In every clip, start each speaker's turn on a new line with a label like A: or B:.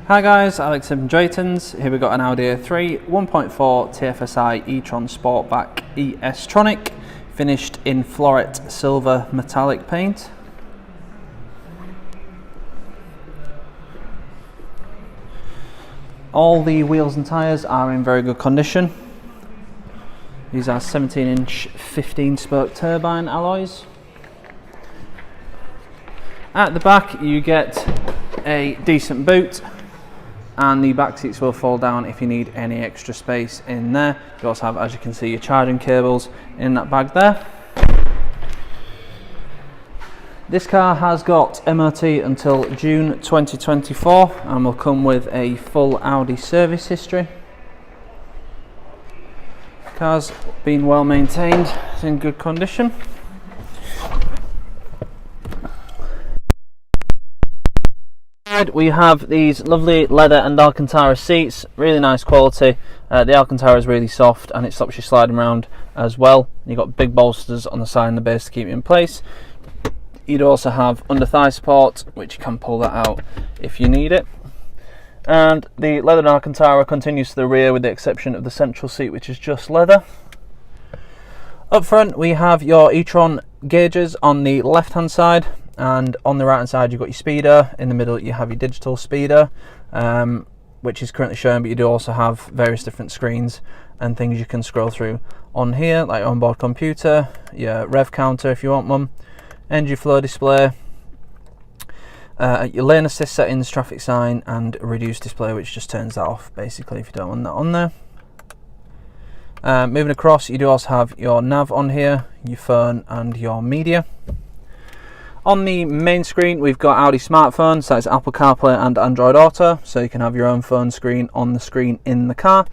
A: Hi guys, Alex from Drayton's. Here we've got an Audi A3 1.4 TFSI e-tron Sportback ES Tronic, finished in floret silver metallic paint. All the wheels and tyres are in very good condition. These are 17-inch 15-spoke turbine alloys. At the back you get a decent boot, and the back seats will fall down if you need any extra space in there. You also have, as you can see, your charging cables in that bag there. This car has got MOT until June 2024 and will come with a full Audi service history. The car's been well maintained, it's in good condition. We have these lovely leather and Alcantara seats, really nice quality. The Alcantara is really soft and it stops you sliding around as well. You've got big bolsters on the side and the base to keep you in place. You'd also have under thigh support, which you can pull that out if you need it. And the leather and Alcantara continues to the rear with the exception of the central seat, which is just leather. Up front we have your e-tron gauges on the left hand side, and on the right hand side you've got your speedo. In the middle you have your digital speedo, which is currently shown, but you do also have various different screens and things you can scroll through on here, like onboard computer, your rev counter if you want one, engine flow display, your lane assist settings, traffic sign, and reduce display, which just turns that off basically if you don't want that on there. Moving across, you do also have your nav on here, your phone, and your media. On the main screen we've got Audi smartphones, so it's Apple CarPlay and Android Auto, so you can have your own phone screen on the screen in the car.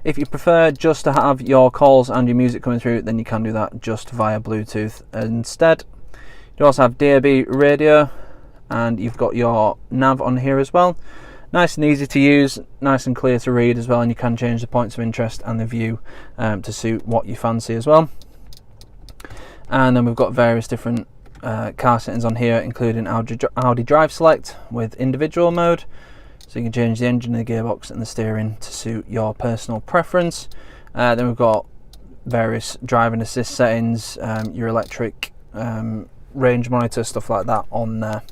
A: If you prefer just to have your calls and your music coming through, then you can do that just via Bluetooth instead. You also have DAB radio, and you've got your nav on here as well. Nice and easy to use, nice and clear to read as well, and you can change the points of interest and the view to suit what you fancy as well. And then we've got various different car settings on here, including Audi Drive Select with individual mode, so you can change the engine, the gearbox, and the steering to suit your personal preference. Then we've got various driving assist settings, your electric range monitor, stuff like that on there.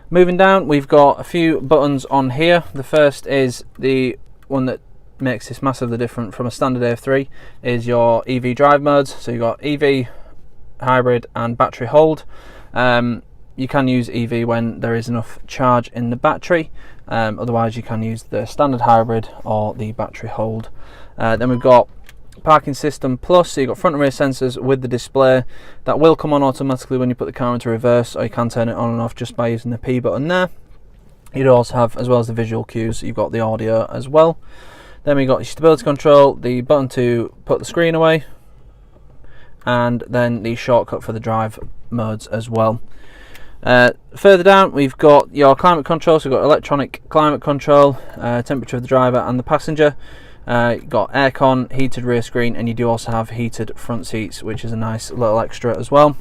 A: Moving down, we've got a few buttons on here. The first is the one that makes this massively different from a standard A3, is your EV drive modes. So you've got EV, hybrid, and battery hold. You can use EV when there is enough charge in the battery, otherwise you can use the standard hybrid or the battery hold. Then we've got parking system plus, so you've got front and rear sensors with the display that will come on automatically when you put the car into reverse, or you can turn it on and off just by using the P button there. You'd also have, as well as the visual cues, you've got the audio as well. Then we've got your stability control, the button to put the screen away, and then the shortcut for the drive modes as well. Further down we've got your climate control, so we've got electronic climate control, temperature of the driver and the passenger. You've got aircon, heated rear screen, and you do also have heated front seats, which is a nice little extra as well.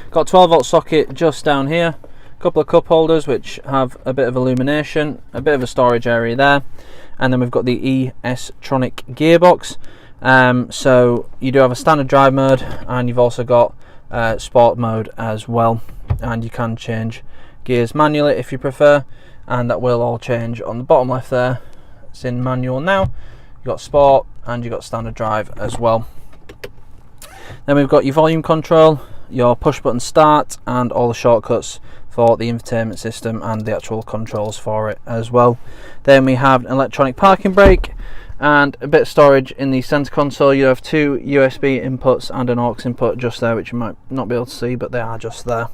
A: Got 12-volt socket just down here, a couple of cup holders which have a bit of illumination, a bit of a storage area there, and then we've got the ES Tronic gearbox. So you do have a standard drive mode, and you've also got sport mode as well, and you can change gears manually if you prefer, and that will all change on the bottom left there. It's in manual now. You've got sport and you've got standard drive as well. Then we've got your volume control, your push button start, and all the shortcuts for the infotainment system and the actual controls for it as well. Then we have an electronic parking brake and a bit of storage in the center console. You have two USB inputs and an aux input just there, which you might not be able to see, but they are just there.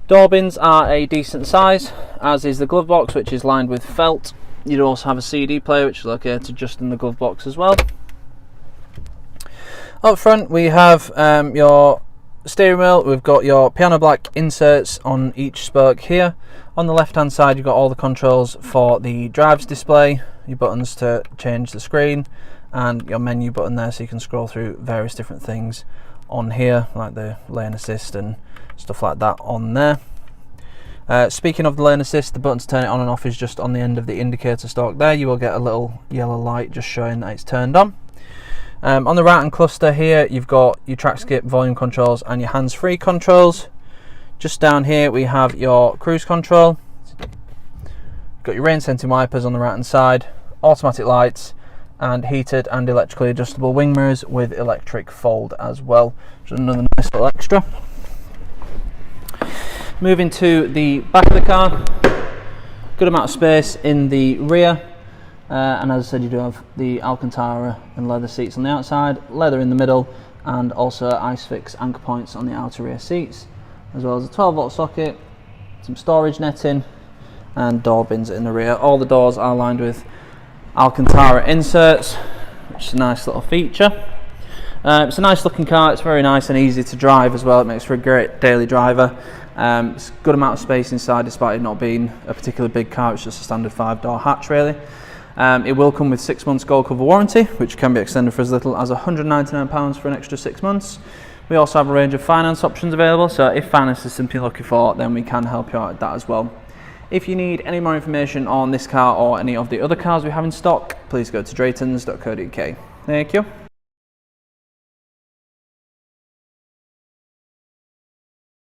A: Door bins are a decent size, as is the glove box, which is lined with felt. You do also have a CD player, which is located just in the glove box as well. Up front we have your steering wheel. We've got your piano black inserts on each spoke here. On the left hand side you've got all the controls for the drives display, your buttons to change the screen, and your menu button there, so you can scroll through various different things on here, like the lane assist and stuff like that on there. Speaking of the lane assist, the button to turn it on and off is just on the end of the indicator stalk there. You will get a little yellow light just showing that it's turned on. On the right hand cluster here, you've got your track skip, volume controls and your hands-free controls. Just down here we have your cruise control. Got your rain sensing wipers on the right hand side, automatic lights and heated and electrically adjustable wing mirrors with electric fold as well. Just another nice little extra. Moving to the back of the car, good amount of space in the rear, and as I said, you do have the Alcantara and leather seats on the outside, leather in the middle, and also ISOFIX anchor points on the outer rear seats, as well as a 12-volt socket, some storage netting, and door bins in the rear. All the doors are lined with Alcantara inserts, which is a nice little feature. It's a nice looking car, it's very nice and easy to drive as well. It makes for a great daily driver. It's a good amount of space inside despite it not being a particularly big car. It's just a standard 5-door hatch really. It will come with 6 months gold cover warranty, which can be extended for as little as £199 for an extra 6 months. We also have a range of finance options available, so if finance is something you're looking for, then we can help you out with that as well. If you need any more information on this car or any of the other cars we have in stock, please go to draytons.co.uk. Thank you.